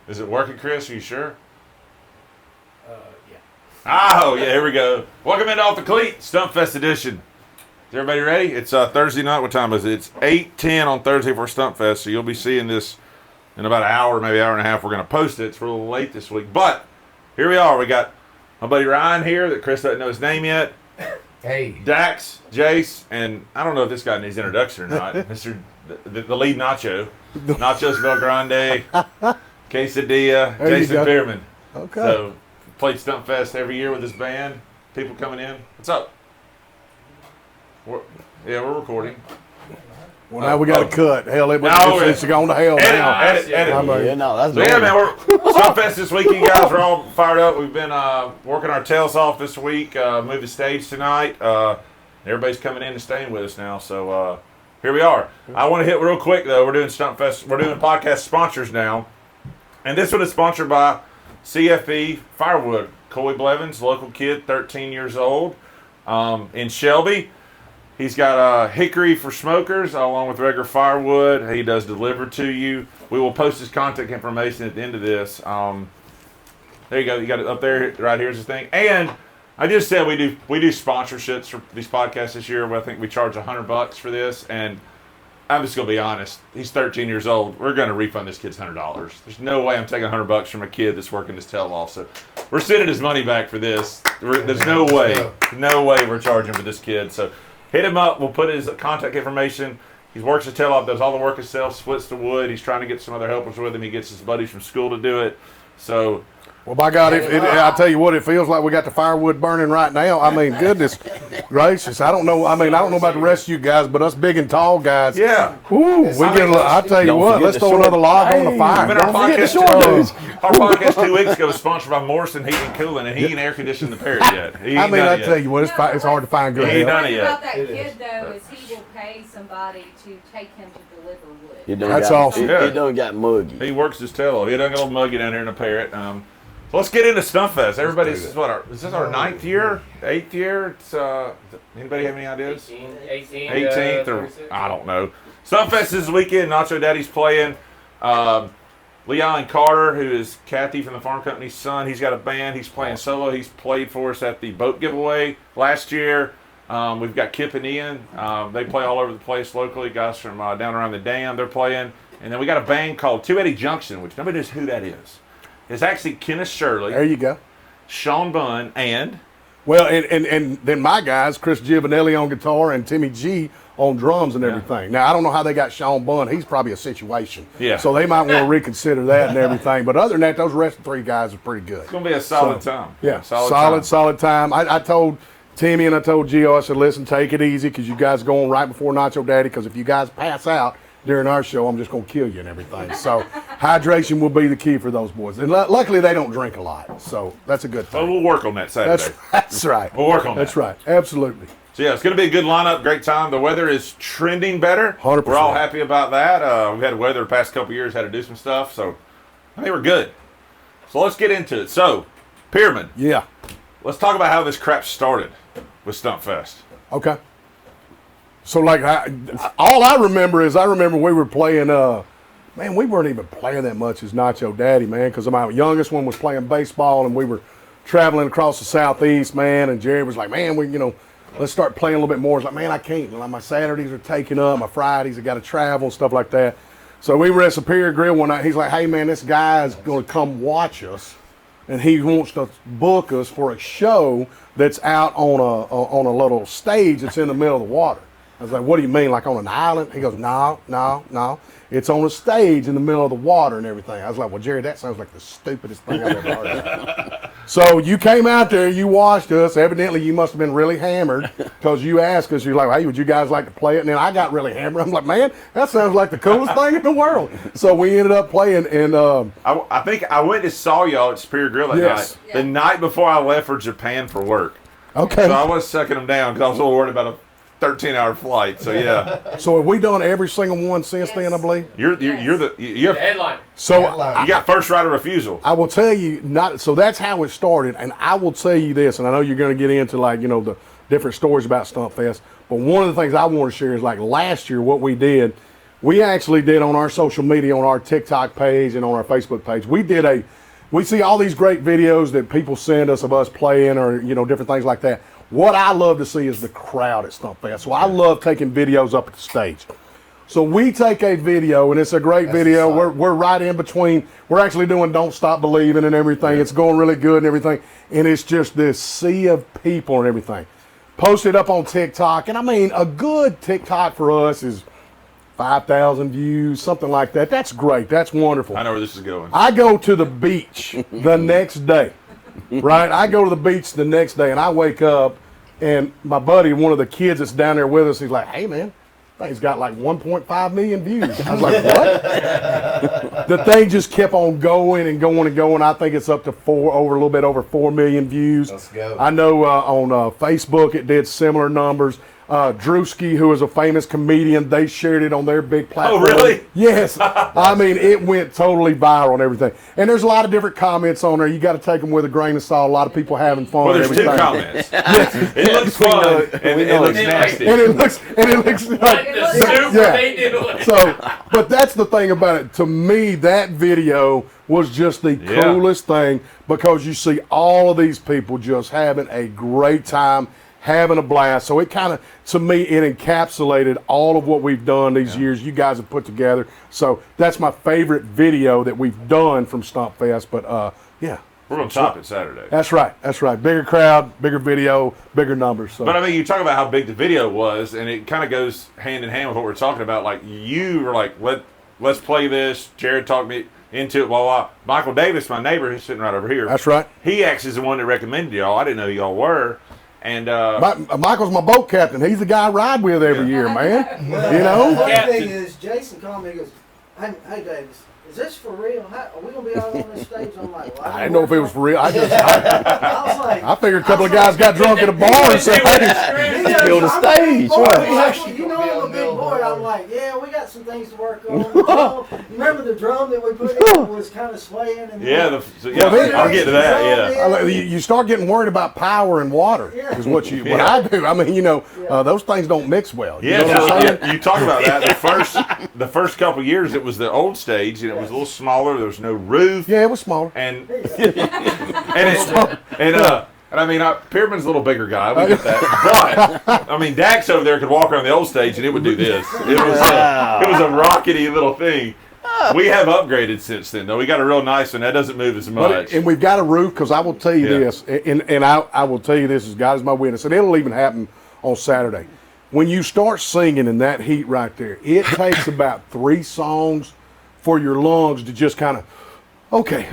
Is it working, Chris? Are you sure? Yeah. Oh, yeah, here we go. Welcome into Off the Cleat, Stumpfest edition. Is everybody ready? It's Thursday night. What time is it? It's 8:10 on Thursday for Stumpfest, so you'll be seeing this in about an hour, maybe hour and a half. We're going to post it. It's a little late this week, but here we are. We got my buddy Ryan here that Chris doesn't know his name yet. Hey. Dax, Jace, and I don't know if this guy needs introduction or not. Mr. The lead Nacho. Nachos Bel Grande, Quesadilla, Jason Pearman. Okay. So, played Stumpfest every year with this band. People coming in. What's up? We're recording. Well, now we got to cut. Hell, it's going to hell now. Edit. Yeah, no, that's So, yeah, man, we're Stumpfest this week. You guys are all fired up. We've been working our tails off this week. Moved the stage tonight. Everybody's coming in and staying with us now. So, here we are. I want to hit real quick, though. We're doing Stumpfest. We're doing podcast sponsors now. And this one is sponsored by CFE Firewood. Coy Blevins, local kid, 13 years old, in Shelby. He's got hickory for smokers along with regular firewood. He does deliver to you. We will post his contact information at the end of this. There you go. You got it up there. Right here's the thing. And I just said we do sponsorships for these podcasts this year. I think we charge $100 for this. And I'm just gonna be honest. He's 13 years old. We're gonna refund this kid's $100. There's no way I'm taking $100 from a kid that's working his tail off. So we're sending his money back for this. There's no way we're charging for this kid. So hit him up. We'll put his contact information. He works his tail off, does all the work himself, splits the wood. He's trying to get some other helpers with him. He gets his buddies from school to do it. So. Well, by God, I tell you what, it feels like we got the firewood burning right now. I mean, goodness gracious. I don't know about the rest of you guys, but us big and tall guys. Yeah. Woo, I tell you what, let's throw another log on the fire. Our podcast 2 weeks ago was sponsored by Morrison Heating and Cooling, and he ain't air conditioned the parrot yet. I tell you what, it's hard to find good help. He ain't done it yet. yet. About that kid, though, is he will pay somebody to take him to deliver wood. That's awesome. He done got muggy. He works his tail off. He done got a little muggy down here in the parrot. So let's get into Stumpfest. Everybody's, is this our 9th year? 8th year? It's, anybody have any ideas? 18th or, I don't know. Stumpfest this weekend. Nacho Daddy's playing. Leon Carter, who is Kathy from the Farm Company's son, he's got a band. He's playing solo. He's played for us at the boat giveaway last year. We've got Kip and Ian. They play all over the place locally. Guys from down around the dam, they're playing. And then we got a band called 280 Junction, which nobody knows who that is. It's actually Kenneth Shirley. There you go. Sean Bunn and... Well, and then my guys, Chris Giovanelli on guitar and Timmy G on drums and everything. Now, I don't know how they got Sean Bunn. He's probably a situation. Yeah. So they might want to reconsider that and everything. But other than that, those rest of 3 guys are pretty good. It's going to be a solid time. Yeah, solid time. I told Timmy and I told Gio, I said, listen, take it easy because you guys are going right before Nacho Daddy because if you guys pass out during our show, I'm just going to kill you and everything. So hydration will be the key for those boys. And luckily, they don't drink a lot. So that's a good thing. Well, we'll work on that Saturday. That's right. We'll work on that. That's right. Absolutely. So, yeah, it's going to be a good lineup, great time. The weather is trending better. 100%. We're all happy about that. We've had weather the past couple of years, had to do some stuff. So, I think we're good. So, let's get into it. So, Pyramid. Yeah. Let's talk about how this crap started with Stumpfest. Okay. So, all I remember we were playing, man, we weren't even playing that much as Nacho Daddy, man, because my youngest one was playing baseball, and we were traveling across the Southeast, man, and Jerry was like, man, let's start playing a little bit more. It's like, man, I can't. My Saturdays are taken up, my Fridays, I got to travel and stuff like that. So we were at Superior Grill one night. He's like, hey, man, this guy's going to come watch us, and he wants to book us for a show that's out on a little stage that's in the middle of the water. I was like, what do you mean, like on an island? He goes, no. It's on a stage in the middle of the water and everything. I was like, well, Jerry, that sounds like the stupidest thing I've ever heard. So you came out there, you watched us. Evidently, you must have been really hammered because you asked us, you're like, hey, would you guys like to play it? And then I got really hammered. I'm like, man, that sounds like the coolest thing in the world. So we ended up playing. And I think I went and saw y'all at Superior Grill that night. Yeah. The night before I left for Japan for work. Okay. So I was sucking them down because I was a little worried about a 13-hour flight. So yeah. So have we done every single one since then? I believe you're the headline. So you got first right of refusal. I will tell you so that's how it started, and I will tell you this, and I know you're going to get into the different stories about Stumpfest, but one of the things I want to share is last year what we did. we actually did on our social media, on our TikTok page and on our Facebook page, we see all these great videos that people send us of us playing or, different things like that. What I love to see is the crowd at Stumpfest. So I love taking videos up at the stage. So we take a video, and it's a great video. We're right in between. We're actually doing Don't Stop Believing and everything. It's going really good and everything. And it's just this sea of people and everything. Post it up on TikTok. And I mean, a good TikTok for us is 5,000 views, something like that. That's great. That's wonderful. I know where this is going. I go to the beach the next day, right? I go to the beach the next day, and I wake up, and my buddy, one of the kids that's down there with us, he's like, hey, man, he's got like 1.5 million views. I was like, what? The thing just kept on going and going and going. I think it's up to a little bit over 4 million views. Let's go. I know on Facebook it did similar numbers. Drewski, who is a famous comedian, they shared it on their big platform. Oh, really? Yes. I mean, it went totally viral and everything. And there's a lot of different comments on there. You got to take them with a grain of salt. A lot of people having fun. Well, and there's two everything. comments. It looks fun, and it looks nasty. And it looks like, So, but that's the thing about it. To me, that video was just the coolest thing because you see all of these people just having a great time, having a blast. So it kind of, to me, it encapsulated all of what we've done these years. You guys have put together. So that's my favorite video that we've done from Stumpfest. But yeah. We're going to top it Saturday. That's right. That's right. Bigger crowd, bigger video, bigger numbers. So. But I mean, you talk about how big the video was, and it kind of goes hand in hand with what we're talking about. Like, you were like, let's play this. Jared talked me into it, blah, blah. Michael Davis, my neighbor, who's sitting right over here. That's right. He actually is the one that recommended y'all. I didn't know who y'all were. And Michael's my boat captain. He's the guy I ride with every year, man. The funny thing is, Jason called me and goes, hey Davis, is this for real? Are we going to be out on this stage? I'm like, well, I didn't know if it was for real. I was like, I figured a couple of guys got drunk at a bar and said, hey, Build a stage. You know I'm a big boy. I'm like, yeah, we got some things to work on. Remember the drum that we put in was kind of swaying? And I'll get to that, yeah. You start getting worried about power and water is what I do. I mean, those things don't mix well. You know what I'm saying? You talk about that. The first couple of years, it was the old stage, and it was a little smaller. There was no roof. Yeah, it was smaller. And I mean, Pearman's a little bigger guy. We get that. But I mean, Dax over there could walk around the old stage, and it would do this. It was a rockety little thing. We have upgraded since then, though. We got a real nice one. That doesn't move as much. And we've got a roof, because I will tell you this, and I will tell you this as God is my witness, and it'll even happen on Saturday. When you start singing in that heat right there, it takes about 3 songs for your lungs to just kind of,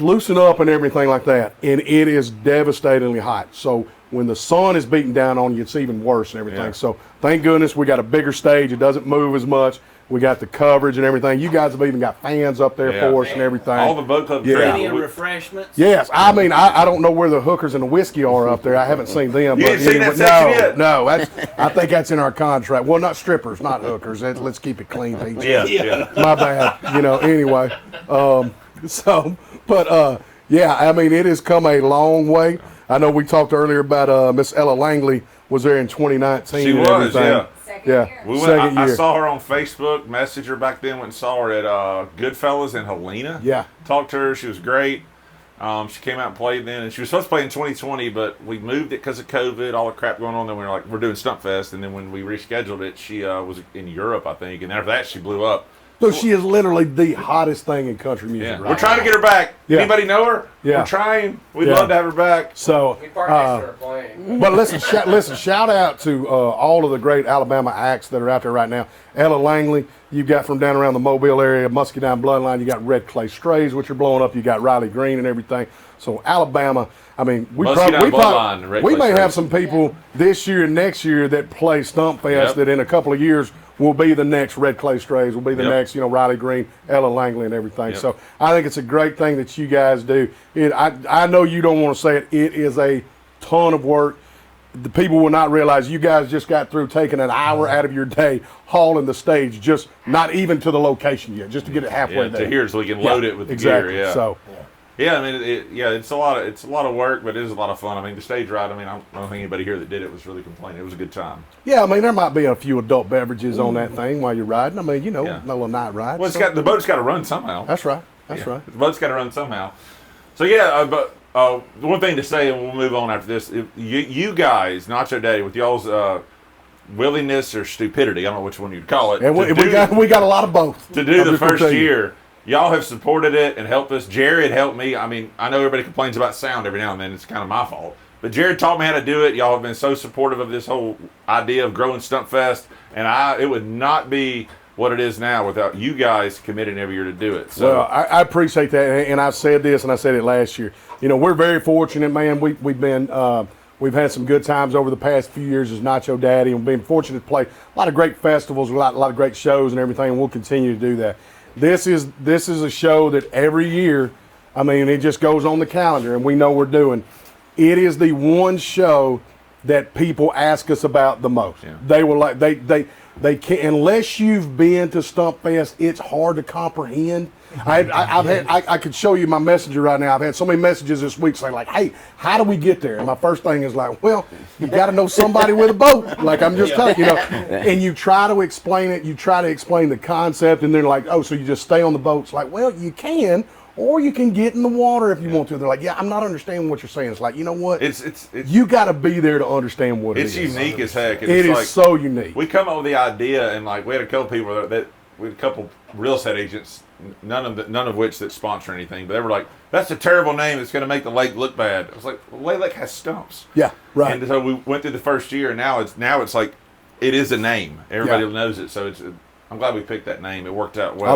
loosen up and everything like that. And it is devastatingly hot. So when the sun is beating down on you, it's even worse and everything. Yeah. So thank goodness we got a bigger stage. It doesn't move as much. We got the coverage and everything. You guys have even got fans up there for us and everything. All the boat club and refreshments. Yes, I mean I don't know where the hookers and the whiskey are up there. I haven't seen them. You didn't see that section yet? No, I think that's in our contract. Well, not strippers, not hookers. Let's keep it clean, Pete. Yeah. My bad. Anyway. I mean, it has come a long way. I know we talked earlier about Miss Ella Langley was there in 2019. She was, yeah. Second year. I saw her on Facebook, messaged her back then, went and saw her at Goodfellas in Helena. Yeah. Talked to her. She was great. She came out and played then, and she was supposed to play in 2020, but we moved it because of COVID, all the crap going on. Then we were like, we're doing Stumpfest, and then when we rescheduled it, she was in Europe, I think, and after that, she blew up. So she is literally the hottest thing in country music. Yeah. We're trying to get her back. Yeah. Anybody know her? Yeah. We're trying. We'd love to have her back. So, but listen, shout out to all of the great Alabama acts that are out there right now. Ella Langley, you've got from down around the Mobile area, Muscadine Bloodline, you got Red Clay Strays, which are blowing up. You got Riley Green and everything. So Alabama, I mean, we may have some people this year and next year that play Stumpfest that in a couple of years will be the next Red Clay Strays, will be the next, Riley Green, Ella Langley and everything. So I think it's a great thing that you guys do. I know you don't want to say it. It is a ton of work. The people will not realize you guys just got through taking an hour out of your day hauling the stage, just not even to the location yet, just to get it halfway there. To here so we can load it with the gear. Yeah. So, Yeah, I mean, it's a lot of work, but it is a lot of fun. I mean, the stage ride. I mean, I don't think anybody here that did it was really complaining. It was a good time. Yeah, I mean, there might be a few adult beverages on that thing while you're riding. I mean, no little night ride. Well, the boat's got to run somehow. That's right. That's right. The boat's got to run somehow. So yeah, but one thing to say, and we'll move on after this. You guys, Nacho Daddy, with y'all's willingness or stupidity, I don't know which one you'd call it. And we got a lot of both. To do the first year, y'all have supported it and helped us. Jared helped me. I mean, I know everybody complains about sound every now and then. It's kind of my fault. But Jared taught me how to do it. Y'all have been so supportive of this whole idea of growing Stumpfest. And it would not be what it is now without you guys committing every year to do it. So, well, I appreciate that. And I've said this, and I said it last year. We're very fortunate, man. We've had some good times over the past few years as Nacho Daddy, and we've been fortunate to play a lot of great festivals, a lot of great shows and everything, and we'll continue to do that. This is a show that every year, I mean, it just goes on the calendar, and we know we're doing. It is the one show that people ask us about the most. Yeah. They were like, they can't, unless you've been to Stumpfest, it's hard to comprehend. I could show you my messenger right now. I've had so many messages this week saying like, hey, how do we get there? And my first thing is like, well, you got to know somebody with a boat. Like I'm just telling you, and you try to explain it. You try to explain the concept, and they're like, oh, so you just stay on the boat. It's like, well, you can, or you can get in the water if you want to. They're like, yeah, I'm not understanding what you're saying. It's like, you know what? You got to be there to understand what it is. It's unique as heck. It is so unique. We come up with the idea, and like we had a couple people we had a couple real estate agents, none of which that sponsor anything, but they were like, that's a terrible name. It's going to make the lake look bad. I was like, well, Lake has stumps. Yeah, right. And so we went through the first year, and now it's like it is a name. Everybody knows it. So I'm glad we picked that name. It worked out well.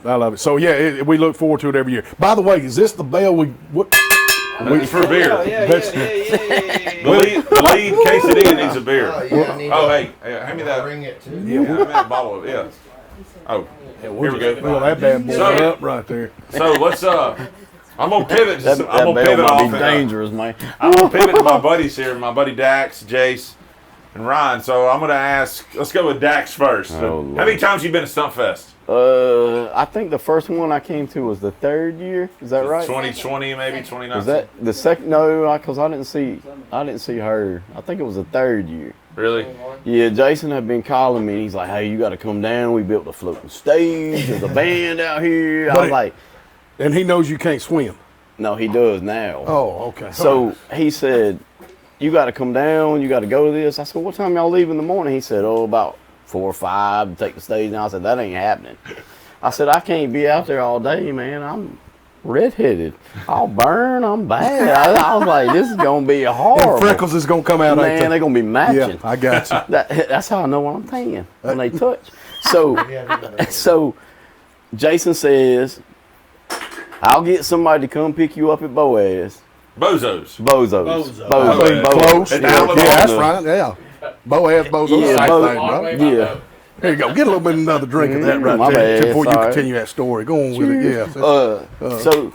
I love it. So yeah, we look forward to it every year. By the way, is this the bell it's for beer. Yeah. The lead quesadilla needs a beer. Hey, hand me that. Bring it too. Yeah, hand me that bottle. Yeah. Oh, here we go. Well, that bad boy up right there. So let's I'm gonna pivot. That pivot might off. be dangerous, man. I'm gonna pivot to my buddies here. My buddy Dax, Jace, and Ryan. So I'm gonna ask. Let's go with Dax first. So how many times you been to Stumpfest? I think the first one I came to was the third year. Is that right? 2020, maybe 2019. Was that the second? No, because I didn't see her. I think it was the third year. Really? Yeah, Jason had been calling me. He's like, "Hey, you got to come down. We built a floating stage. There's a band out here." I was like, and he knows you can't swim. "No, he does now." Oh, okay. So he said, "You got to come down. You got to go to this." I said, "What time y'all leave in the morning?" He said, "Oh, about 4 or 5 to take the stage." And I said, "That ain't happening." I said, "I can't be out there all day, man. I'm redheaded. I'll burn. I'm bad." I was like, "This is gonna be horrible." And freckles is gonna come out. Man, they're gonna be matching. Yeah, I got you. That's how I know what I'm paying when they touch. So Jason says, "I'll get somebody to come pick you up at Boaz." Bozos. Close. Yeah, that's right. Yeah. Boaz, Bozos. Yeah, Same thing, bro. Yeah. There you go. Get a little bit another drink of that right My there bad, before you sorry. continue that story. Go on with it. Yeah. So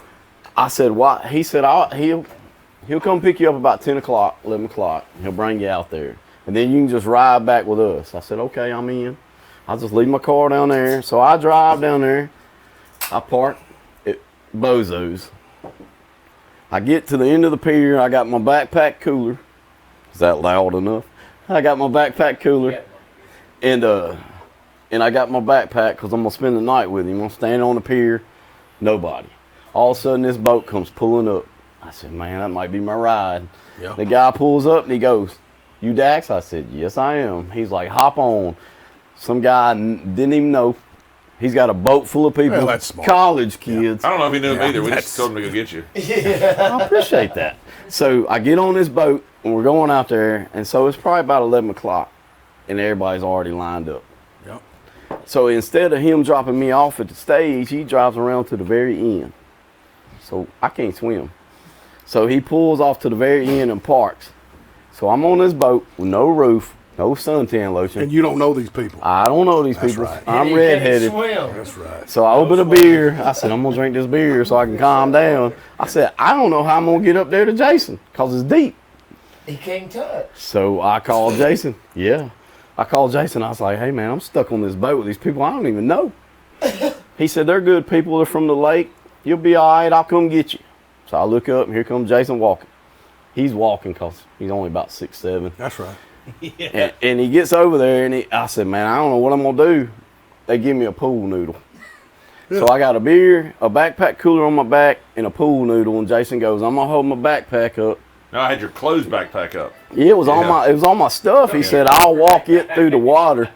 I said, "What?" He said, he'll come pick you up about 10 o'clock, 11 o'clock. He'll bring you out there. And then you can just ride back with us. I said, "Okay, I'm in." I'll just leave my car down there. So I drive down there. I park at Bozo's. I get to the end of the pier. I got my backpack cooler. Is that loud enough? I got my backpack cooler. And I got my backpack because I'm going to spend the night with him. I'm standing on the pier. Nobody. All of a sudden, this boat comes pulling up. I said, "Man, that might be my ride." Yeah. The guy pulls up and he goes, "You Dax?" I said, "Yes, I am." He's like, "Hop on." Some guy didn't even know. He's got a boat full of people, Well, that's smart. college kids. I don't know if he knew him either. We just told him to go get you. I appreciate that. So I get on this boat and we're going out there. And so it's probably about 11 o'clock and everybody's already lined up. Yep. So instead of him dropping me off at the stage, he drives around to the very end. So I can't swim. So he pulls off to the very end and parks. So I'm on this boat with no roof, no suntan lotion. And you don't know these people. I don't know these people. right. I'm redheaded. That's right. So I opened a beer. I said, "I'm going to drink this beer so I can calm down." I said, "I don't know how I'm going to get up there to Jason because it's deep." He can't touch. So I called Jason. Yeah. I called Jason. I was like, "Hey, man, I'm stuck on this boat with these people I don't even know." He said, "They're good people. They're from the lake. You'll be all right. I'll come get you." So I look up, and here comes Jason walking. He's walking because he's only about 6'7". That's right. And he gets over there, and I said, man, I don't know what I'm going to do. They give me a pool noodle. So I got a beer, a backpack cooler on my back, and a pool noodle. And Jason goes, I'm going to hold my backpack up. No, I had your clothes backpack up. Yeah, it was all my stuff. He said, I'll walk it through the water.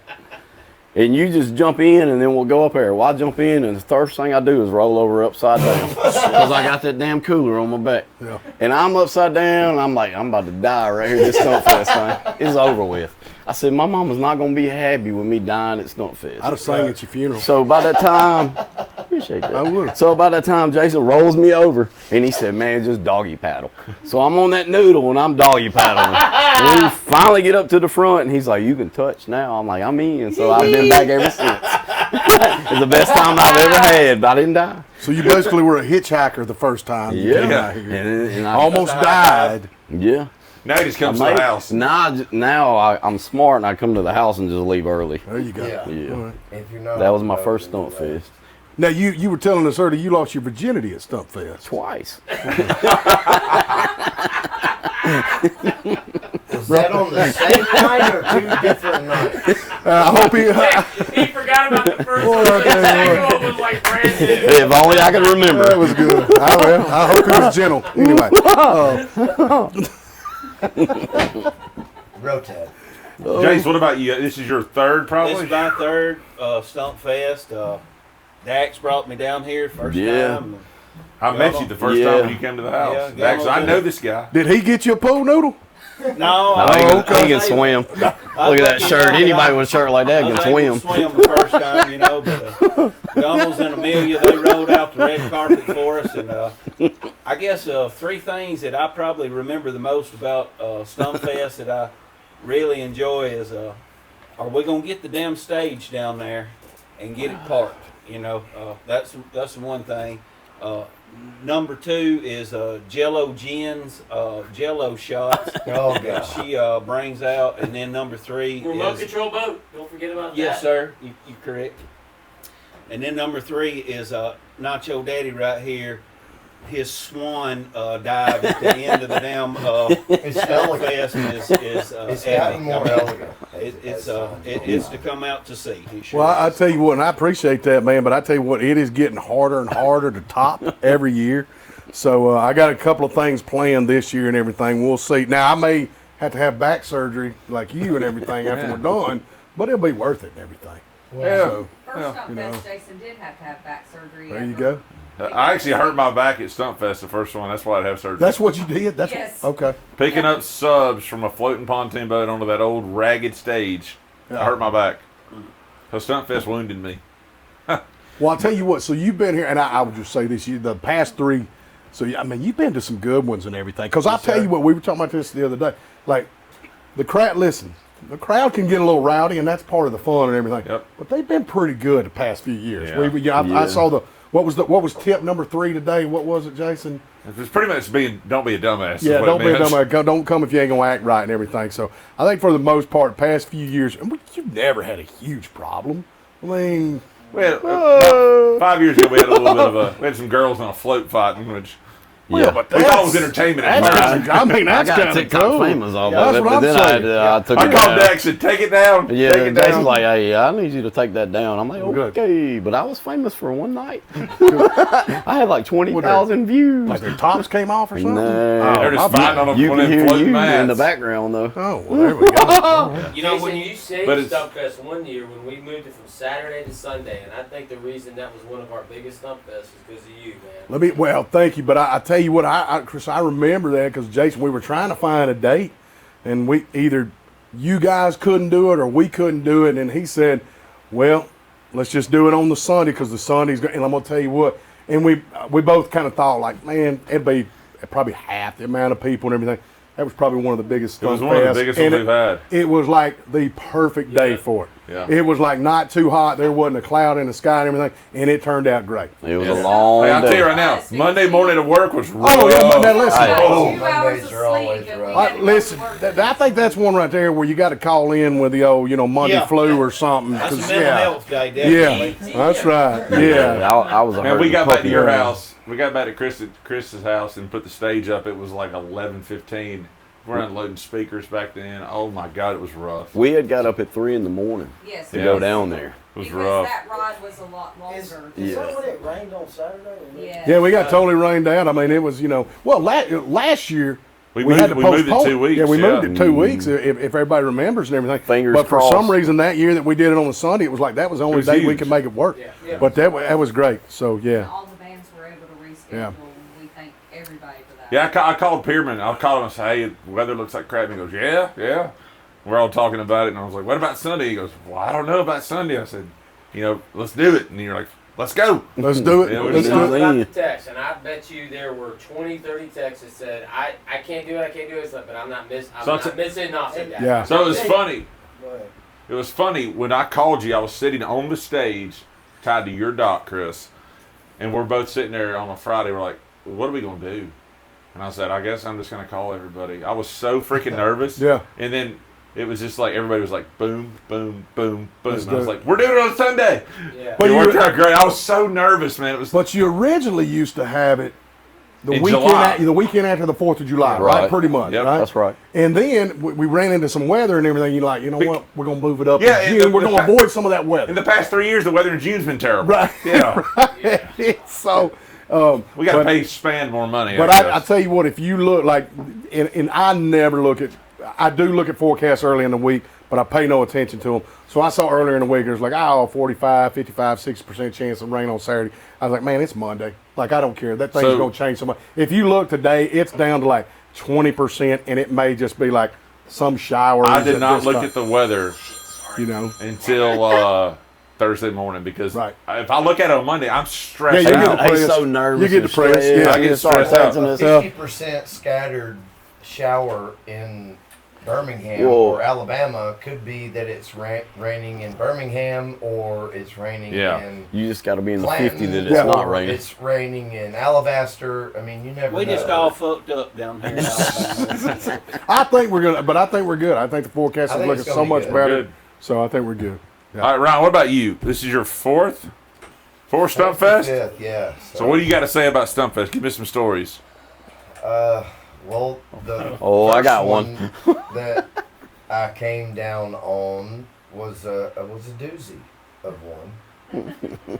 And you just jump in, and then we'll go up there. Well, I jump in, and the first thing I do is roll over upside down because I got that damn cooler on my back. Yeah. And I'm upside down, and I'm like, I'm about to die right here. This Stumpfest thing, it's over with. I said, my mama's not gonna be happy with me dying at Stumpfest. I'd have sang at your funeral. So by that time, appreciate that. I would. So by that time, Jason rolls me over, and he said, man, just doggy paddle. So I'm on that noodle, and I'm doggy paddling. And we finally get up to the front, and he's like, you can touch now. I'm like, I'm in. So I've been back ever since. It's the best time I've ever had, but I didn't die. So you basically were a hitchhiker the first time you came out here. And I Almost died. Yeah. Now he just comes to the house. Now I'm smart, and I come to the house and just leave early. There you go. Yeah. All right. If you're not That was my first Stumpfest. Now you were telling us earlier you lost your virginity at Stumpfest. Twice. Was that on the same night or two different nights? I hope he. He forgot about the first one. Boy, The second one was like brand new. If only I could remember. That was good. I hope he was gentle. Anyway. Rotate. Jace, what about you? This is your third, This probably? is my third Stumpfest. Dax brought me down here first Yeah. time. I met you the first Yeah. time when you came to the house. Yeah, Dax, I yeah. know this guy. Did he get you a pool noodle? No, He can swim. Look at that shirt. Anybody with a shirt like that I was can able swim. to swim the first time, you know, but Gunnels and Amelia, they rolled out the red carpet for us. And I guess three things that I probably remember the most about Stumpfest that I really enjoy is, are we going to get the damn stage down there and get it parked? You know, that's the one thing. Number two is Jello Jen's Jello shots. Oh, that God. she brings out, and then number three Remote is control boat. Don't forget about that. yes, sir. You correct. And then number three is Nacho Daddy right here. His swan dive at the end of the damn It's elegant. Stumpfest is It's epic. gotten more elegant. It's to come out to see. It sure Well, I is. tell you what, and I appreciate that, man, but I tell you what, it is getting harder and harder to top every year. So I got a couple of things planned this year and everything. We'll see. Now, I may have to have back surgery like you and everything after we're done, but it'll be worth it and everything. So, First Stumpfest, you know. Jason did have to have back surgery. there you go. I actually hurt my back at Stumpfest, the first one. That's why I'd have surgery. That's what you did? That's Yes. Okay. Picking up subs from a floating pontoon boat onto that old ragged stage. I hurt my back. So Stumpfest wounded me. Well, I'll tell you what, so you've been here, and I would just say this, the past three, so, I mean, you've been to some good ones and everything. Because I'll tell you what, we were talking about this the other day. Like, the crowd, listen, the crowd can get a little rowdy, and that's part of the fun and everything. Yep. But they've been pretty good the past few years. Yeah. I saw what was tip number 3 today? What was it, Jason? It's pretty much don't be a dumbass. Yeah, is what don't it be a means. dumbass. Don't come if you ain't gonna act right and everything. So I think for the most part, the past few years, and you've never had a huge problem. I mean, We had, about 5 years ago, we had a little bit of we had some girls on a float fighting, which yeah, but we thought it was entertainment at that's first. kinda, I mean, I that's got kind of TikTok cool. famous off That's of it, what but I'm then saying. I took I it called down. Dax and take it down. Yeah, take it Jason's down. like, hey, I need you to take that down. I'm like, Good. okay, but I was famous for one night. I had like 20,000 views. Like their tops came off or something. No. They're just my fighting on a You one can of them hear floating you mats. in the background though. Oh, well, there we go. You know, when you saved But it's- Stumpfest one year when we moved it from Saturday to Sunday, and I think the reason that was one of our biggest Stumpfests is because of you, man. Well, thank you, but I tell you what, Chris, I remember that because Jason, we were trying to find a date, and we either you guys couldn't do it or we couldn't do it, and he said, well, let's just do it on the Sunday because the Sunday's going. And I'm gonna tell you what, and we both kind of thought like, man, it'd be probably half the amount of people and everything. That was probably one of the biggest. It was one of the Stumpfests, biggest and ones we've had. It was like the perfect day for it. Yeah. It was like not too hot. There wasn't a cloud in the sky and everything, and it turned out great. It was a long Hey, I'll tell day. you right now, Monday morning at work was rough. Oh yeah, but now listen. Hey. Oh, 2 hours Mondays of are always sleep, and we rough. had to go to listen, work. I think that's one right there where you got to call in with the old, Monday Yeah. flu or something. That's a 'cause, mental yeah, health day, definitely. yeah, that's right. Yeah, Yeah, I was a Man, we hurting got back to puppy your early. house. back to Chris's house and put the stage up. It was like 11:15. We're unloading speakers back then. Oh my God, it was rough. We had got up at 3 in the morning Yes. to go down there. It was because rough. that ride was a lot longer. Is Yeah. that when it rained on Saturday? Yeah. Yeah, we got totally rained out. I mean, it was, well, last year we had to moved it postpone. 2 weeks. Yeah, we moved yeah. it 2 weeks, if everybody remembers and everything. Fingers but for crossed. some reason that year that we did it on the Sunday, it was like that was the only was day we huge. could make it work. Yeah. But that was great. So, yeah. All the bands were able to reschedule, Yeah. and we thank everybody for that. Yeah, I called Pierman. I called him and said, "Hey, the weather looks like crap." He goes, "Yeah." We're all talking about it, and I was like, "What about Sunday?" He goes, "Well, I don't know about Sunday." I said, "Let's do it." And you're like, "Let's go." Let's do it. Yeah, we Let's just do Talked it. about the text, and I bet you there were 20, 30 texts that said, I can't do it. It's like, but I'm not missing nothing. Yeah. So it was funny. Go ahead. It was funny when I called you. I was sitting on the stage, tied to your dock, Chris, and we're both sitting there on a Friday. We're like, "What are we gonna do?" And I said, "I guess I'm just gonna call everybody." I was so freaking nervous. Yeah. And then it was just like everybody was like, "Boom, boom, boom, boom." Let's And I was do it. like, "We're doing it on Sunday." Yeah. But It you- worked out great. I was so nervous, man. It was. But you originally used to have it the In weekend July. the weekend after the 4th of July, right? Right. Pretty much, Yep. right? That's right. And then we ran into some weather and everything. You're like, you know what? We're gonna move it up. Yeah, in and June. the- We're the gonna fa- avoid some of that weather. In the past 3 years, the weather in June's been terrible. Right. Yeah. So, We got to but- pay Span more money. But I I guess. tell you what, if you look like, and I never look at, I do look at forecasts early in the week, but I pay no attention to them. So I saw earlier in the week, it was like, 45, 55, 60% chance of rain on Saturday. I was like, man, it's Monday. Like, I don't care. That thing's So- going to change so much. If you look today, it's down to like 20%, and it may just be like some showers. I did at not this look time, at the weather you know. until Thursday morning because Right. if I look at it on Monday, I'm stressed Yeah, you out. get He's depressed. so nervous. You get and depressed, stressed. yeah. I get Start stressed out. texting us up. 50% scattered shower in Birmingham Whoa. or Alabama could be that it's raining in Birmingham or it's raining Yeah. in You just got to be in the Clanton, 50 that it's Yeah. not or raining. it's raining in Alabaster. I mean, you never We know. just all fucked up down here in Alabama. I think we're gonna, but I think we're good. I think the forecast I is think looking it's so gonna be much good. better. Good. So I think we're good. Yeah. All right, Ryan, what about you? This is your fourth Stumpfest? Fifth, yeah. So what do you got to say about Stumpfest? Give me some stories. Well, the Oh, I first got one. that I came down on was a doozy of one.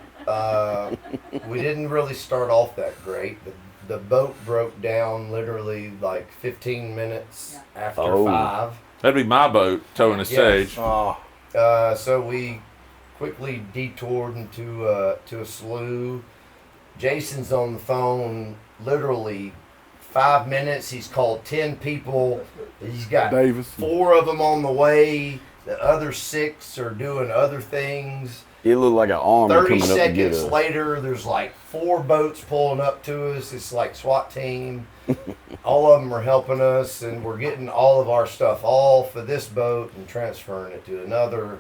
We didn't really start off that great. The boat broke down literally like 15 minutes after Oh. 5. That'd be my boat towing the stage. Oh, So we quickly detoured into to a slough. Jason's on the phone literally 5 minutes. He's called 10 people. He's got Davis. 4 of them on the way. The other 6 are doing other things. It looked like an army 30 coming up to get seconds us. later, there's like 4 boats pulling up to us. It's like SWAT team. All of them are helping us, and we're getting all of our stuff off of this boat and transferring it to another.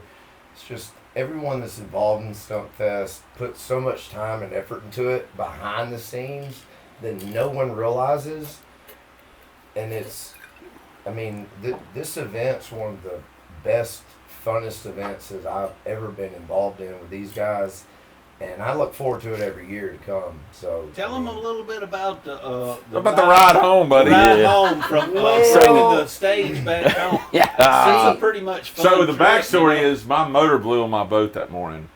It's just everyone that's involved in Stumpfest puts so much time and effort into it behind the scenes that no one realizes. And it's, I mean, this event's one of the best, funnest events that I've ever been involved in with these guys, and I look forward to it every year to come. So Tell them a little bit about the ride home, buddy. ride Yeah. home from Well- bringing the stage back home. Yeah. It's a pretty much fun So the trip, backstory you know. is my motor blew on my boat that morning,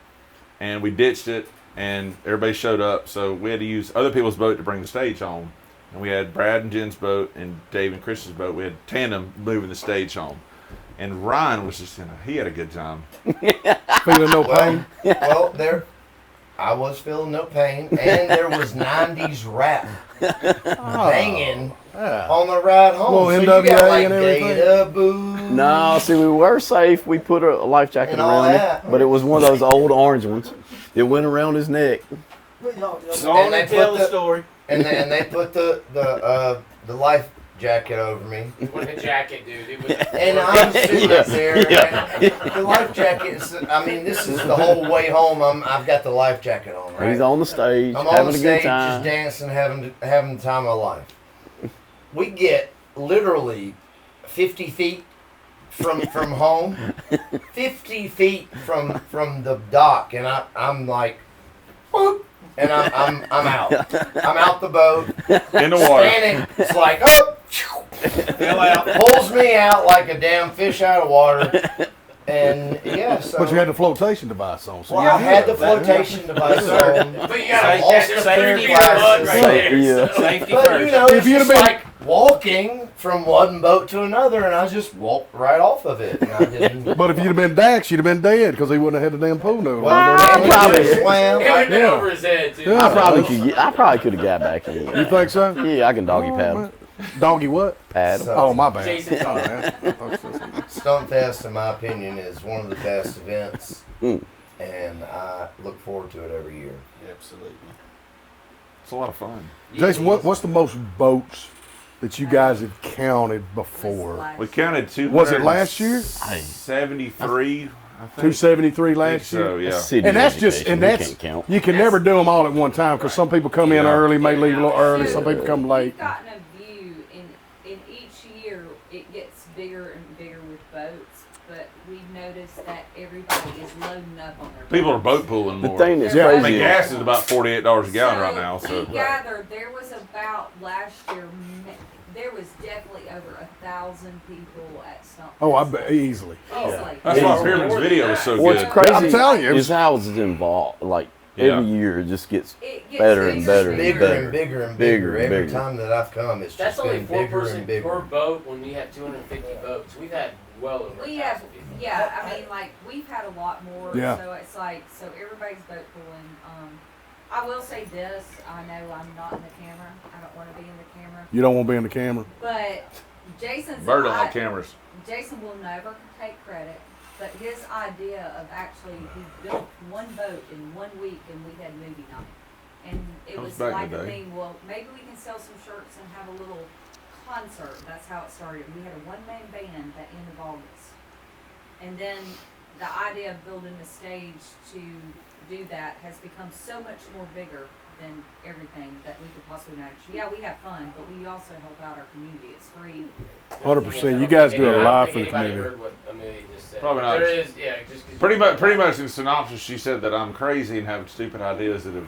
and we ditched it, and everybody showed up. So we had to use other people's boat to bring the stage home, and we had Brad and Jen's boat and Dave and Chris's boat. We had tandem moving the stage home, and Ryan was just he had a good time. feeling no pain. well, there, I was feeling no pain, and there was 90s rap banging on the ride home. Little so you NWA got like and everything? Data Boo. No, see, we were safe. We put a life jacket And all around that. it, but it was one of those old orange ones. It went around his neck. Go And on they and tell put the the- story. And they put the life jacket over me. It wasn't a jacket, dude. It was. And I'm sitting Yeah, up there. And the life jacket is, I mean, this is the whole way home. I've got the life jacket on, right? He's on the stage, I'm on having the a stage, good time. just dancing, having the time of my life. We get literally 50 feet from home, 50 feet from the dock, and I'm like, whoop, and I'm out. I'm out the boat. In the water. Standing, it's like, oh, Fell out. pulls me out like a damn fish out of water. And yeah, so. But you had the flotation device on. So Well, yeah, I had the flotation device on. But you gotta Lost catch the the clear safety mud right glasses. there. Yeah. So. Safety But first. you know, If it's you'd just have been- like walking from one boat to another, and I just walked right off of it. And I didn't. But if you'd have been Dax, you'd have been dead because he wouldn't have had the damn pool noodle. Well, You know what I mean? I just swam. It would've been Yeah. over his head too. Yeah. I probably could have got back in. You think so? Yeah, I can doggy Oh, paddle. man. Doggy what? Paddle. So- Oh, my bad. Jason Oh, Todd. man. Stumpfest, in my opinion, is one of the best events, Mm. and I look forward to it every year. Absolutely. It's a lot of fun. Jason, what's the most boats that you guys have counted before? We counted 273. Was it last year? 73, I think. 273 I think last so, year? yeah. City And that's just, education, and we that's, can't count. you can never do them all at one time because some people come in Yeah. early, may leave a little early, some people come late. We've gotten a view in each year, it gets bigger and bigger with boats, but we've noticed that everybody is loading up on their People are boats. boat pooling The more. thing that's Yeah. I crazy. mean, gas is about $48 a gallon right now, so. We gathered, there was about last year, there was definitely over 1,000 people at Stumpfest. Oh, I bet easily. Easily. That's why Easily. Pyramid's video was so What's good. crazy I'm telling you, it was- is how it's involved. Like Yeah. every year, it just gets It gets better and better and Bigger better. and bigger and Bigger bigger. and Every bigger. time that I've come, it's That's just only been 4 bigger person and bigger. per boat when we have 250 boats. We've had well over We 1,000 have, people. yeah, I mean, like, we've had a lot more, Yeah. so it's like, so everybody's boat pulling. I will say this, I know I'm not in the camera, I don't wanna be in the camera, You don't want to be in the camera. but Jason's. Bird don't like cameras. Jason will never take credit, but his idea of actually, he built one boat in 1 week and we had movie night. And it That was was back in like the a day. thing, well, maybe we can sell some shirts and have a little concert. That's how it started. We had a one-man band at the end of August. And then the idea of building a stage to do that has become so much more bigger than everything that we could possibly manage. Yeah, we have fun, but we also help out our community. It's free. 100%. You guys do a I lot don't for the think anybody community. heard what Amelia just said. Probably not. There is, yeah, just 'cause Pretty much in synopsis, she said that I'm crazy and have stupid ideas that have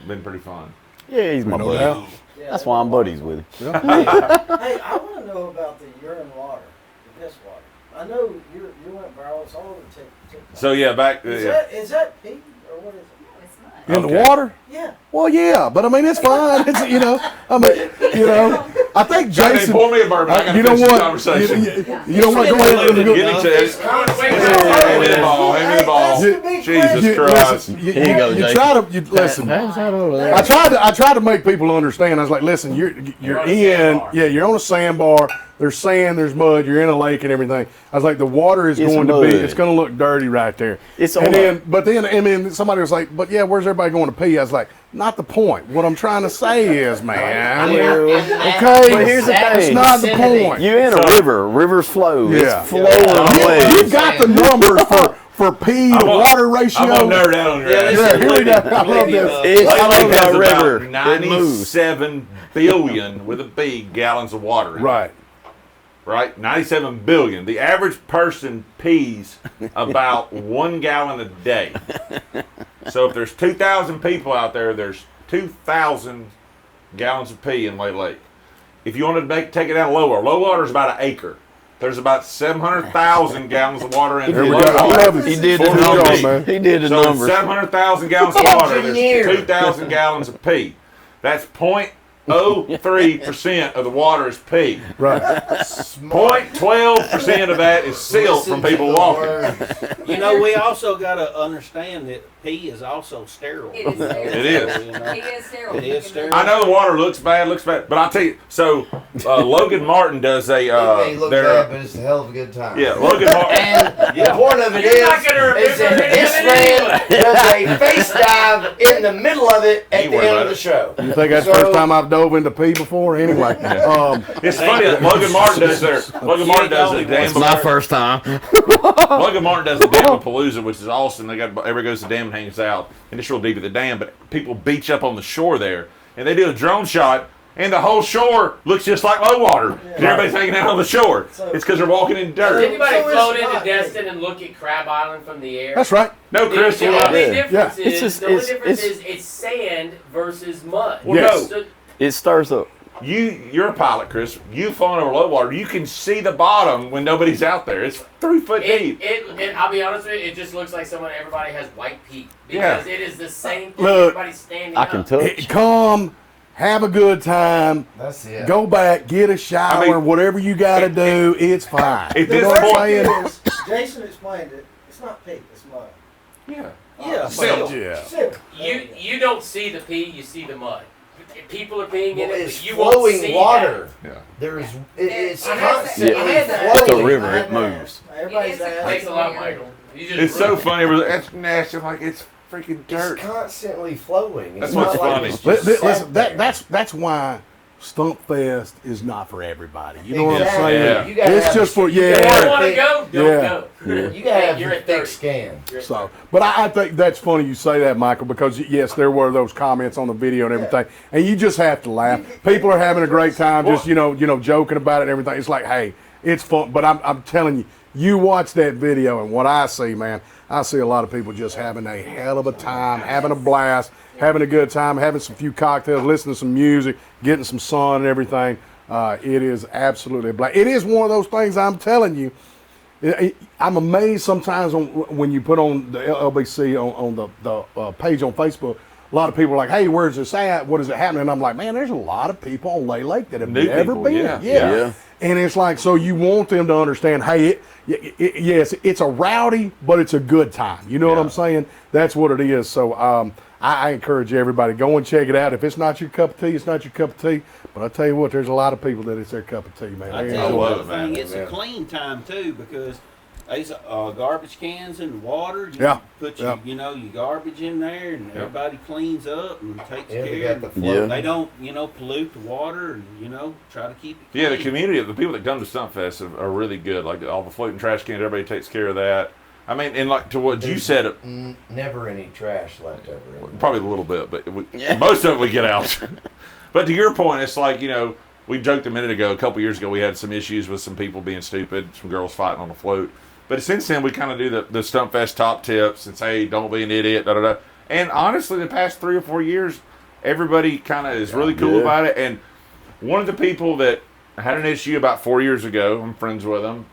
been pretty fun. Yeah, he's my No buddy. doubt. Yeah, That's why I'm buddies with him. Hey, I want to know about the urine water, the piss water. I know you went viral. It's all over TikTok. So yeah, back. Is Yeah. that pee or what is it? No, it's not. In Okay. the water? Yeah. Well, yeah, but I mean, it's fine. It's, you know, I mean, you know, I think Hey, Jason, pour me a bourbon. I gotta you know finish this what? conversation. You know what? Go ahead. Give me to Hand me the ball. Hand me the ball. That's the big Jesus question. Christ. Listen, you, Here you go, you Jason. try to listen. Pass that over there. I tried to make people understand. I was like, listen, you're on a in, sandbar. yeah, you're on a sandbar. There's sand, there's mud. You're in a lake and everything. I was like, the water is It's going to mud. be, it's going to look dirty right there. It's and on then, but then, I mean, somebody was like, but yeah, where's everybody going to pee? I was like, not the point. What I'm trying to say is, man, okay, But here's the thing. it's not the point. You're in a river. Rivers flow. Yeah. It's flowing away. You've got the numbers for pee to water ratio. I'm gonna nerd out on your Yeah, ass. Yeah, here we go. I love this. It's Lake flowing has a river. about It moves. 97 billion with a B gallons of water in it. Right. Right? 97 billion. The average person pees about 1 gallon a day. So if there's 2,000 people out there, there's 2,000 gallons of pee in Lake Lake. If you want to take it down lower, low water is about an acre. There's about 700,000 gallons of water in There low we go. I water. love it. He did the Good job, numbers. man. He did the So numbers. 700,000 gallons of water, Engineer. there's 2,000 gallons of pee. That's 0.03% of the water is pee. Right. 0.12% of that is silt from people walking. You know, we also got to understand that pee is also sterile. It is sterile. It is. You know? It is sterile. It is sterile. I know the water looks bad, but I'll tell you. So Logan Martin does a. It may look their- bad, but it's a hell of a good time. yeah, Logan Martin. And the point of it You're not gonna is that remember this any of man it does a face dive in the middle of it at You the worry end about of the it. show. You think that's the first time I've dove into pee before? Anyway, It's funny that Logan Martin does a damn. It's my first time. Logan Martin does the Dam-a-Palooza, which is awesome. Everybody goes to the dam and hangs out, and it's real deep at the dam. But people beach up on the shore there, and they do a drone shot And the whole shore looks just like low water. Yeah. And everybody's hanging out on the shore. So- It's because they're walking in Has dirt. anybody So it's flown into not Destin and look at Crab Island from the air? That's right. No, Chris. The only Yeah. difference Yeah. is It's just- the only it's- difference it's- is it's sand versus mud. Well, Yes. no. So It stirs up. You're a pilot, Chris. You've flown over low water. You can see the bottom when nobody's out there. It's 3 foot deep. I'll be honest with you, it just looks like everybody has white peak. Yeah. Because it is the same thing. Look, Everybody's standing I can up. touch. Come, have a good time. That's it. Go back, get a shower, I mean, whatever you got to do. It's fine. At You this know what I'm point- saying? Is, Jason explained it. It's not pee, it's mud. Yeah. Yeah, Silt. Yeah. Silt. You don't see the pee, you see the mud. People are peeing in Well, it, it's but you won't flowing see water. Yeah. There's it's It has- constantly it has- flowing. It's a river. It moves. It is Everybody's a that. ass. Thanks a lot, Michael. You just It's so ruined it. funny. That's nasty. I'm like, it's freaking dirt. It's constantly flowing. That's It's what's not like funny. it's just Listen, sat there. that's why Stumpfest is not for everybody. You know what I'm Exactly. saying? Yeah. You gotta It's have just for You yeah. don't want to go? Don't Yeah. go. You gotta have You're the at thick 30. skin. You're at So, but I think that's funny you say that, Michael, because yes, there were those comments on the video and everything, and you just have to laugh. People are having a great time, just joking about it and everything. It's like, hey, it's fun. But I'm telling you, you watch that video, and what I see, man, I see a lot of people just having a hell of a time, having a blast, having a good time, having some few cocktails, listening to some music, getting some sun and everything. It is absolutely a blast. It is one of those things. I'm telling you. I'm amazed sometimes when you put on the LBC on the page on Facebook. A lot of people are like, "Hey, where's this at? What is it happening?" And I'm like, "Man, there's a lot of people on Lay Lake that have New never people, been." yeah. Yeah. And it's like, so you want them to understand, hey, yes, it's a rowdy, but it's a good time. You know what I'm saying? That's what it is. So I encourage everybody, go and check it out. If it's not your cup of tea, it's not your cup of tea. But I tell you what, there's a lot of people that it's their cup of tea, man. I They tell you enjoy love one it, man. thing, it's a clean time too because there's garbage cans and water. You Yeah, put yeah. your garbage in there, and everybody cleans up and takes Yeah, they care. got the And flow. they don't, pollute the water, and try to keep it clean. Yeah, the community, the people that come to Stumpfest are really good. Like all the floating trash cans, everybody takes care of that. I mean, and like to what you said, Never any trash left over. in probably a little bit, but most of it we get out. But to your point, it's like, we joked a minute ago, a couple years ago, we had some issues with some people being stupid, some girls fighting on the float. But since then, we kind of do the Stumpfest top tips and say, don't be an idiot, da-da-da. And honestly, the past 3 or 4 years, everybody kind of is really cool about it. And one of the people that had an issue about 4 years ago, I'm friends with him,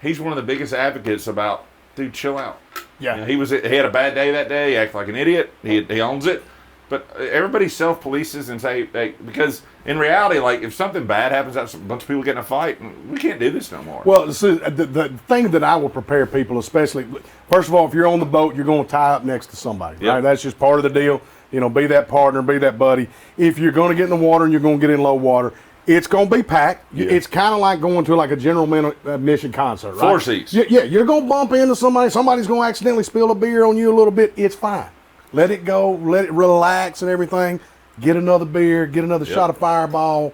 he's one of the biggest advocates about, dude, chill out. Yeah. He had a bad day that day, he acted like an idiot, he owns it. But everybody self-polices and say, because in reality, like, if something bad happens, that's a bunch of people getting in a fight, we can't do this no more. Well, so the thing that I will prepare people, especially, first of all, if you're on the boat, you're going to tie up next to somebody, Yep. right? That's just part of the deal. Be that partner, be that buddy. If you're going to get in the water and you're going to get in low water, it's going to be packed. Yeah. It's kind of like going to like a general admission concert, right? 4 seats. Yeah, you're going to bump into somebody. Somebody's going to accidentally spill a beer on you a little bit. It's fine. Let it go. Let it relax and everything. Get another beer. Get another shot of Fireball.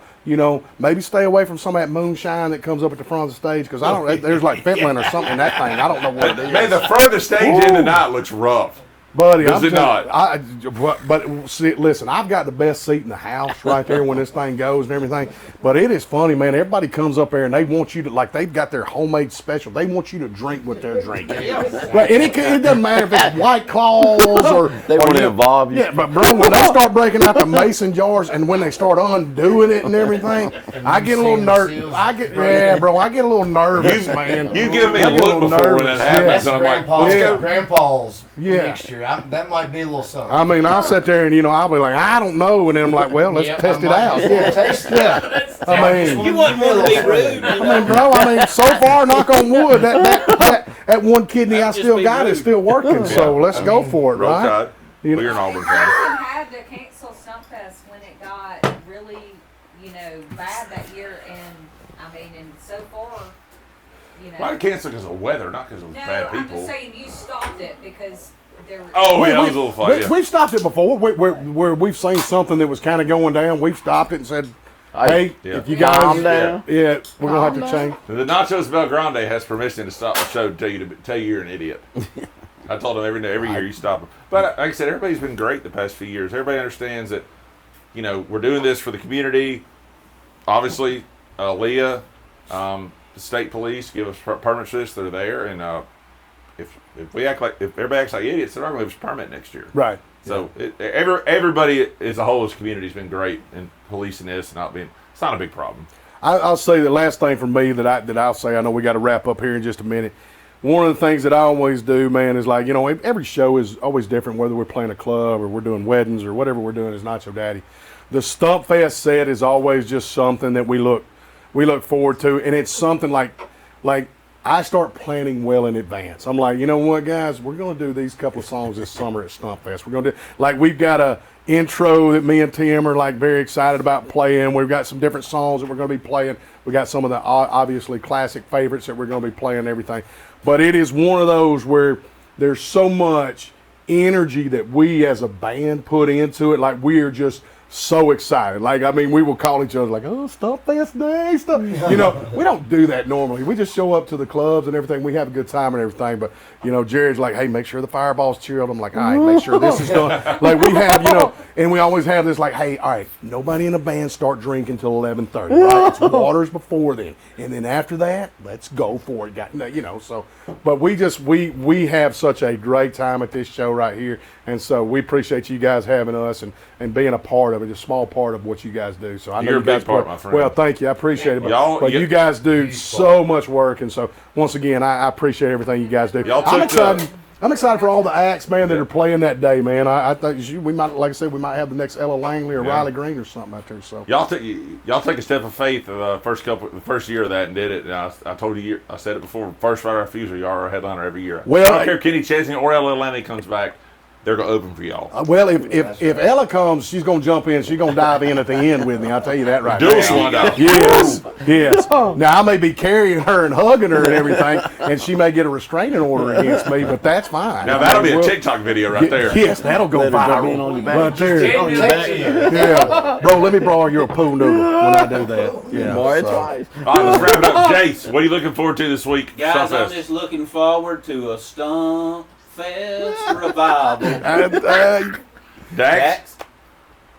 Maybe stay away from some of that moonshine that comes up at the front of the stage because there's like fentanyl or something in that thing. I don't know what it is. Man, the front of the stage in tonight looks rough. Buddy, Does I'm it telling- not? But see, listen, I've got the best seat in the house right there when this thing goes and everything. But it is funny, man. Everybody comes up there and they want you to, like, they've got their homemade special. They want you to drink what they're drinking. Right? And it doesn't matter if it's White Claws or They want to you know- involve you. Yeah, but bro, when they start breaking out the mason jars and when they start undoing it and everything, I get a little nervous. I get a little nervous, man. You give me a I get look little before when nervous, that happens, That's and I'm like, grandpa's, let's go. grandpa's Yeah. mixture. That might be a little something. I mean, I'll sit there and I'll be like, I don't know, and then I'm like, well, let's Yeah, test I it might out. just wanna taste it. Yeah. I mean, You wouldn't want to be rude. I mean, so far, knock on wood, that one kidney I Just still be got is rude. still working. So let's go for it, Roll right? Tide. You know- We're in Auburn. Madison had to cancel Stumpfest when it got really, bad that year, and so far, Why did cancel because of weather, not because of No, bad I'm people? just saying you stopped it because there were. Oh, yeah, that was a little fun. Yeah. We've stopped it before. Where we've seen something that was kind of going down, we've stopped it and said, hey, Yeah. if you guys, Calm down. yeah, we're going to have to Calm change. The Nachos Belgrande has permission to stop the show to tell you you're an idiot. I told them every year you stop them. But like I said, everybody's been great the past few years. Everybody understands that we're doing this for the community. Obviously, Leah, the state police give us permits for this. They're there, and if everybody acts like idiots, they're not going to give us a permit next year. Right. So everybody as a whole, as a community, has been great in policing this and not being. It's not a big problem. I'll say the last thing from me that I'll say. I know we got to wrap up here in just a minute. One of the things that I always do, man, is like, every show is always different, whether we're playing a club or we're doing weddings or whatever we're doing as Nacho Daddy. The Stumpfest set is always just something that we look forward to, and it's something like I start planning well in advance. I'm like, you know what, guys, we're going to do these couple of songs this summer at Stumpfest. We're going to do, like, we've got a intro that me and Tim are like very excited about playing. We've got some different songs that we're going to be playing. We got some of the obviously classic favorites that we're going to be playing and everything. But it is one of those where there's so much energy that we as a band put into it. Like, we are just so excited. Like, I mean, we will call each other like, oh, Stumpfest Day, stuff. We don't do that normally. We just show up to the clubs and everything. We have a good time and everything. But, Jared's like, hey, make sure the fireball's chilled. I'm like, all right, make sure this is done. Like, we have, and we always have this like, hey, all right, nobody in the band start drinking till 11:30, right? It's waters before then. And then after that, let's go for it. So, but we have such a great time at this show right here. And so we appreciate you guys having us and being a part of it, a small part of what you guys do. So I know You're you a big guys part, my friend. Well, thank you. I appreciate it. But you you guys do so much work. And so once again, I appreciate everything you guys do. I'm excited for all the acts, man, that are playing that day, man. I think we might, like I said, we might have the next Ella Langley or Riley Green or something out there. So y'all take a step of faith the first year of that and did it. And I told you, I said it before. First Friday Refusal, y'all are a headliner every year. Well, I don't care if Kenny Chesney or Ella Langley comes back. They're going to open for y'all. Well, if Ella comes, she's going to jump in. She's going to dive in at the end with me. I'll tell you that right Dual now. swan dive. Yes. Now, I may be carrying her and hugging her and everything, and she may get a restraining order against me, but that's fine. Now, that'll be a TikTok video right there. Yes, that'll go viral. On your back. Right there. On your back. Yeah. Bro, let me borrow your pool noodle when I do that. Yeah. Boy, twice. All right, let's wrap it up. Jace, what are you looking forward to this week? Guys, I'm Stumpfest. just looking forward to a Stumpfest revival. Dax?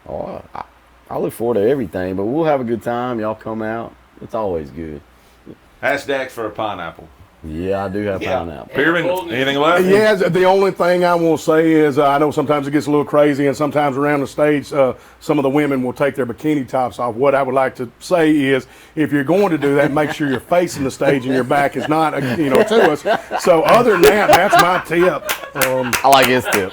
Oh, I look forward to everything, but we'll have a good time. Y'all come out. It's always good. Ask Dax for a pineapple. Yeah, I do have pineapple. Pyramid, anything left? Yeah, the only thing I will say is I know sometimes it gets a little crazy, and sometimes around the stage, some of the women will take their bikini tops off. What I would like to say is, if you're going to do that, make sure you're facing the stage and your back is not, to us. So other than that, that's my tip. I like his tip.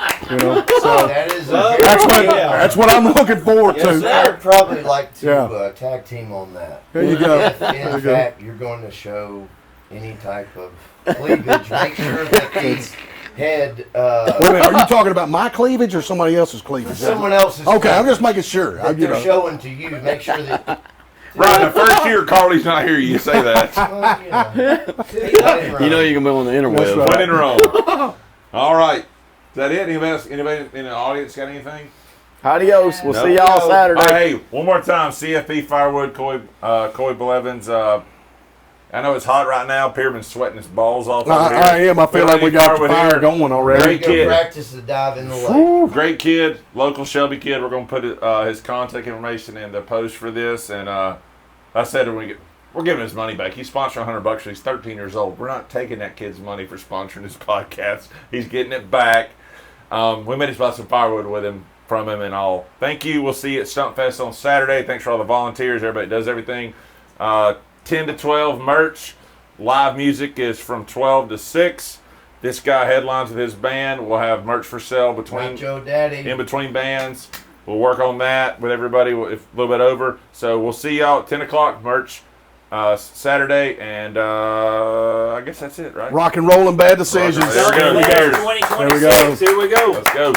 So That is that's what I'm looking forward Yes, to. sir. I'd probably like to Yeah. tag team on that. There you go. If in fact you're going to show any type of cleavage, make sure that the head. Wait a minute, are you talking about my cleavage or somebody else's cleavage? Someone else's. Okay, I'm cleavage just making sure. that they're showing to you. Make sure that. Right, the first year Carly's not here, you say that. Well, You know you can be on the interweb. That's right. When in Rome. All right. Is that it? Anybody in the audience got anything? Adios. We'll No. see y'all Saturday. All right, hey, one more time. CFP Firewood, Coy Blevins. I know it's hot right now. Pierman's sweating his balls off over here. I am. I feel like we got the Firewood fire here. going already. Great go kid. practice the dive in the lake. Great kid, local Shelby kid. We're going to put his contact information in the post for this. And I said we're giving his money back. He's sponsoring $100. He's 13 years old. We're not taking that kid's money for sponsoring his podcast. He's getting it back. We made us buy some firewood with him, from him and all. Thank you. We'll see you at Stumpfest on Saturday. Thanks for all the volunteers. Everybody does everything. 10 to 12 merch. Live music is from 12 to 6. This guy headlines with his band. We'll have merch for sale Not between Joe Daddy. in between bands. We'll work on that with everybody if a little bit over. So we'll see y'all at 10 o'clock merch Saturday. And I guess that's it, right? Rock and roll and bad decisions. There we go. Stumpfest Cheers. 2026. There we go. Here we go. Let's go.